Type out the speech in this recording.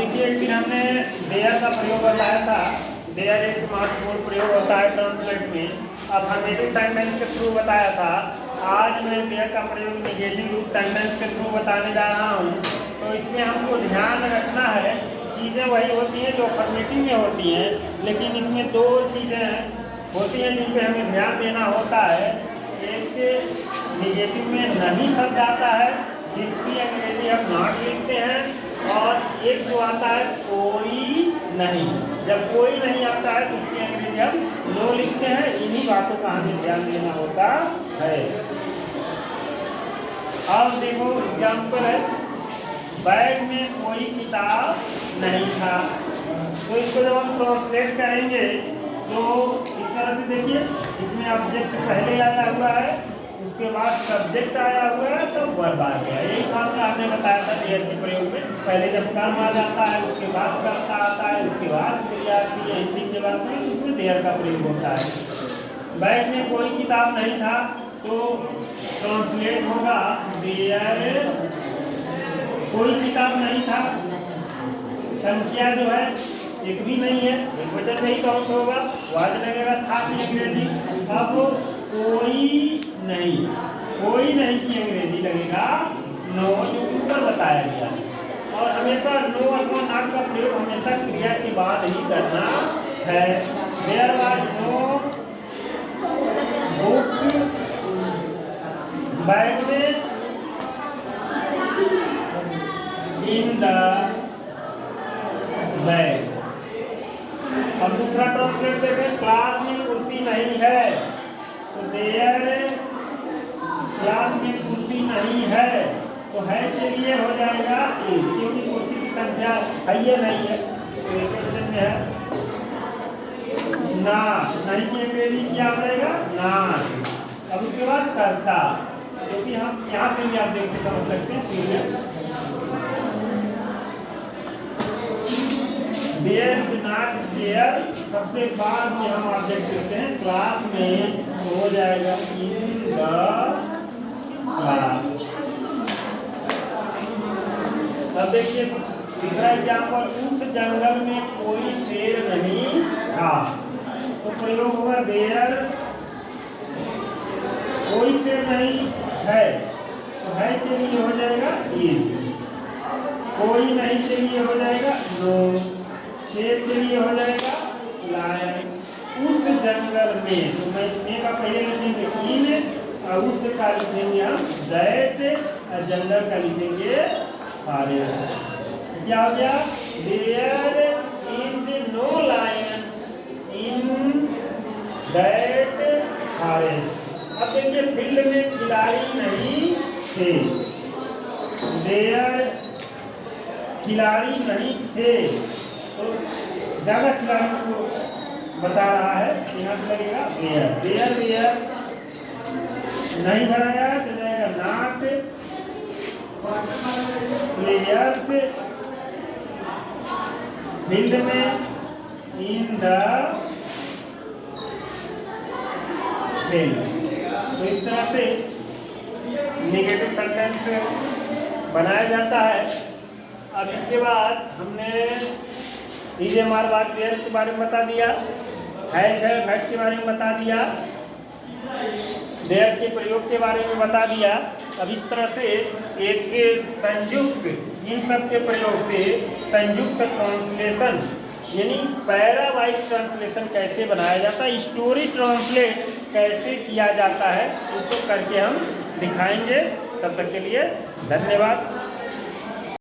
देखिए एक दिन हमने देयर का प्रयोग बताया था। देयर एक महत्वपूर्ण प्रयोग होता है ट्रांसलेट में। अब अफर्मेटिव सेंटेंस के थ्रू बताया था। आज मैं देयर का प्रयोग नेगेटिव रूप सेंटेंस के थ्रू बताने जा रहा हूँ। तो इसमें हमको ध्यान रखना है, चीज़ें वही होती हैं जो अफर्मेटिव में होती हैं, लेकिन इसमें दो चीज़ें होती हैं जिन पे हमें ध्यान देना होता है। एक नेगेटिव में नहीं शब्द आता है जिसकी अंग्रेजी हम नॉट लिखते हैं, और एक जो आता है कोई नहीं। जब कोई नहीं आता है तो उसकी अंग्रेजी हम नो लिखते हैं। इन्हीं बातों का हमें ध्यान देना होता है। अब देखो एग्जाम्पल है, बैग में कोई किताब नहीं था। तो इसको जब हम ट्रांसलेट करेंगे तो इस तरह से देखिए, इसमें ऑब्जेक्ट पहले आया हुआ है, उसके बाद सब्जेक्ट आया हुआ है, तो वर्ब आ गया। यही मामला हमने बताया था देयर के प्रयोग में। पहले जब कर्म आ जाता है, उसके बाद कर्ता आता है, उसके बाद क्रिया की एंडिंग के बाद में उसमें देयर का प्रयोग होता है। बैग में कोई किताब नहीं था तो ट्रांसलेट होगा देयर कोई किताब नहीं था। संख्या जो है एक भी नहीं है, एक वचन नहीं काउंट होगा, वाज लगेगा था की अंग्रेजी। अब कोई नहीं की अंग्रेजी लगेगा नो, जो ऊपर बताया गया। और हमेशा नो अथवा नॉट का प्रयोग हमेशा क्रिया के बाद ही करना है। There was no book bag में इन द बैग। अब दूसरा ट्रांसलेट देखें, क्लास में कुर्सी नहीं है तो देयर क्लास में कुर्सी नहीं है, तो है के लिए हो जाएगा इज, क्योंकि कुर्सी की संख्या है ये नहीं है तो एक वचन में है। ना नहीं की अंग्रेजी क्या हो जाएगा ना। अब उसके बाद करता, क्योंकि हम यहाँ से भी आप देख के समझ सकते हैं serial there is not chair, सबसे बाद में हम ऑब्जेक्ट लिखते हैं क्लास में, तो हो जाएगा इन द क्लास। अब देखिए तीसरा एग्जाम्पल, उस जंगल में कोई शेर नहीं था, तो प्रयोग होगा देयर कोई शेर नहीं है, तो है के लिए हो जाएगा इज, कोई नहीं के लिए हो जाएगा नो, शेर के लिए हो जाएगा लायन। उस जंगल में, तो मैं का पहले लिखेंगे इन, और उस का लिखेंगे हम दैट, और जंगल का लिखेंगे फॉरेस्ट। क्या हो गया, there is no lion in that forest. अब देखिए फील्ड में खिलाड़ी नहीं थे, देयर खिलाड़ी नहीं थे, तो ज़्यादा खिलाड़ियों को बता रहा है, यहाँ पे लगेगा वेयर। वेयर वेयर नहीं बनाया तो जाएगा नॉट प्लेयर्स फील्ड में इन द फील्ड। तो इस तरह से नेगेटिव सेंटेंस बनाया जाता है। अब इसके बाद हमने डीजे मार बात के बारे में बता दिया, हैश है घट के बारे में बता दिया, देयर के प्रयोग के बारे में बता दिया। अब इस तरह से एक संयुक्त, इन सब के प्रयोग से संयुक्त ट्रांसलेशन यानी पैरा वाइज ट्रांसलेशन कैसे बनाया जाता है, स्टोरी ट्रांसलेट कैसे किया जाता है, उसको करके हम दिखाएंगे। तब तक के लिए धन्यवाद।